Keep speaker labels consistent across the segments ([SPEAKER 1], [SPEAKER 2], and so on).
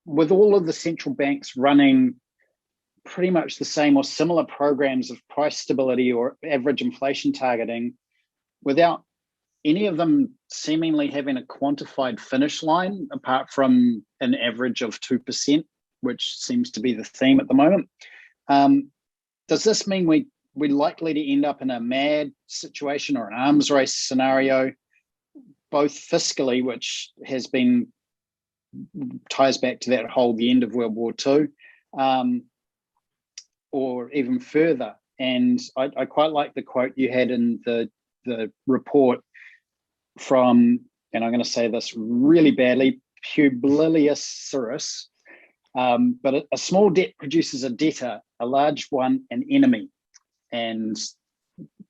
[SPEAKER 1] with all of the central banks running pretty much the same or similar programs of price stability or average inflation targeting, without any of them seemingly having a quantified finish line apart from an average of 2%, which seems to be the theme at the moment. Does this mean we're likely to end up in a mad situation or an arms race scenario, both fiscally, which has been ties back to that whole the end of World War II, or even further? And I quite like the quote you had in the report from, and I'm going to say this really badly, Publilius Syrus, but a small debt produces a debtor, a large one an enemy. And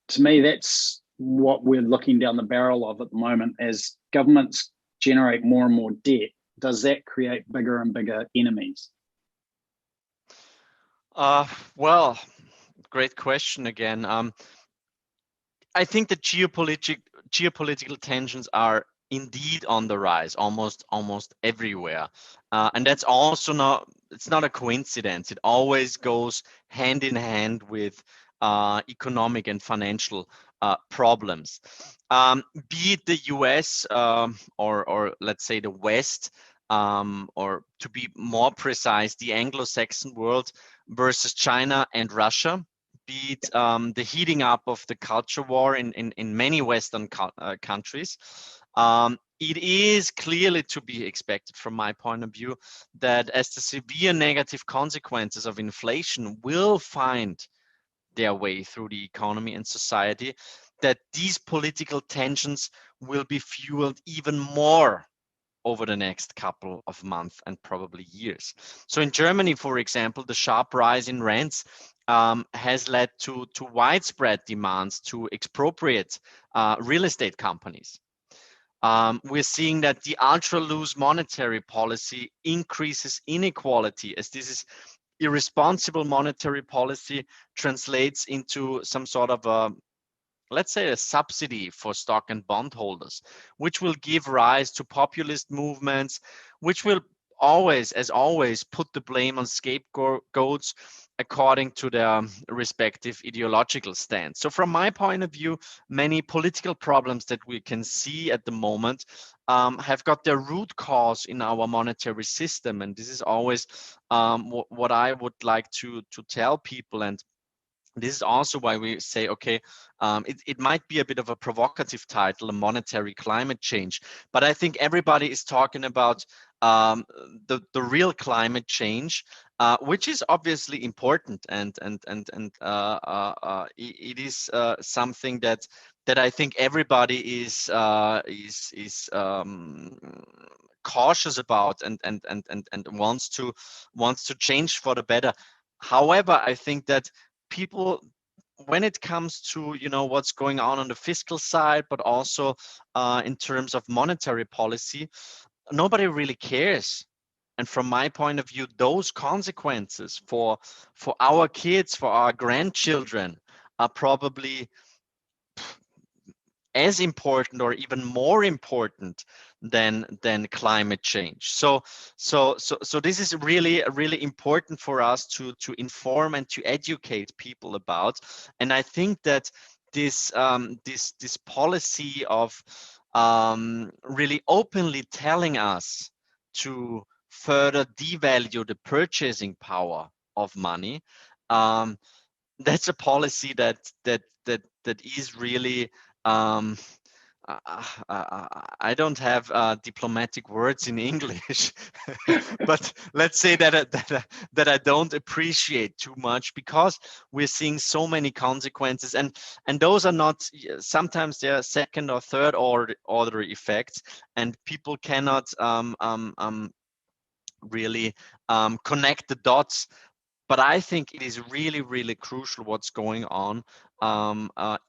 [SPEAKER 1] to me, that's what we're looking down the barrel of at the moment. As governments generate more and more debt, does that create bigger and bigger enemies?
[SPEAKER 2] Well, great question again. I think the geopolitical tensions are indeed on the rise, almost everywhere, and that's also it's not a coincidence. It always goes hand in hand with economic and financial problems. Be it the US or let's say the West, or to be more precise, the Anglo-Saxon world versus China and Russia. Be it the heating up of the culture war in many Western countries. It is clearly to be expected from my point of view that as the severe negative consequences of inflation will find their way through the economy and society, that these political tensions will be fueled even more over the next couple of months and probably years. So in Germany, for example, the sharp rise in rents has led to widespread demands to expropriate real estate companies. We're seeing that the ultra loose monetary policy increases inequality, as this is irresponsible monetary policy translates into some sort of a, let's say, a subsidy for stock and bond holders, which will give rise to populist movements, which will always, as always, put the blame on scapegoats according to their respective ideological stance. So from my point of view, many political problems that we can see at the moment have got their root cause in our monetary system. And this is always what I would like to tell people. And this is also why we say, okay, it might be a bit of a provocative title, a monetary climate change, but I think everybody is talking about the real climate change, which is obviously important, and it is something that I think everybody is cautious about and wants to change for the better. However, I think that people, when it comes to what's going on the fiscal side, but also in terms of monetary policy, nobody really cares. And from my point of view, those consequences for our kids, for our grandchildren, are probably as important or even more important than climate change. So this is really important for us to inform and to educate people about. And I think that this policy of really openly telling us to further devalue the purchasing power of money, that's a policy that is really I don't have diplomatic words in English, but let's say that I don't appreciate too much, because we're seeing so many consequences, and those are not, sometimes they are second or third order effects, and people cannot really connect the dots. But I think it is really crucial what's going on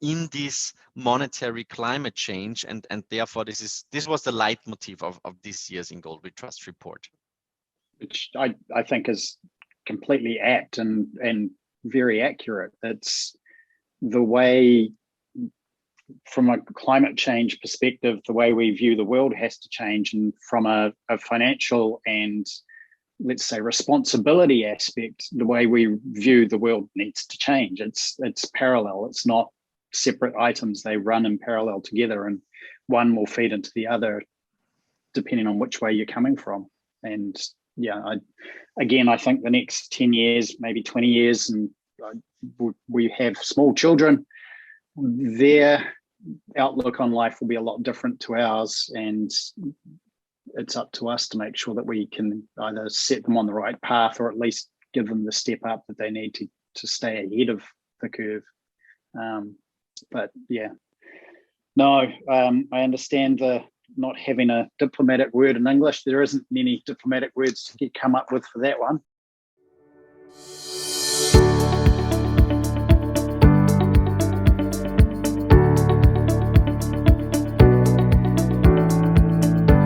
[SPEAKER 2] in this monetary climate change, and therefore this was the leitmotif of this year's In Gold We Trust report,
[SPEAKER 1] which I think is completely apt and very accurate. It's the way, from a climate change perspective, the way we view the world has to change, and from a financial and let's say, responsibility aspect, the way we view the world needs to change. It's parallel. It's not separate items. They run in parallel together, and one will feed into the other depending on which way you're coming from. And yeah, I think the next 10 years, maybe 20 years, and we have small children, their outlook on life will be a lot different to ours, and it's up to us to make sure that we can either set them on the right path or at least give them the step up that they need to stay ahead of the curve. But yeah, no, I understand the not having a diplomatic word in English. There isn't many diplomatic words to come up with for that one.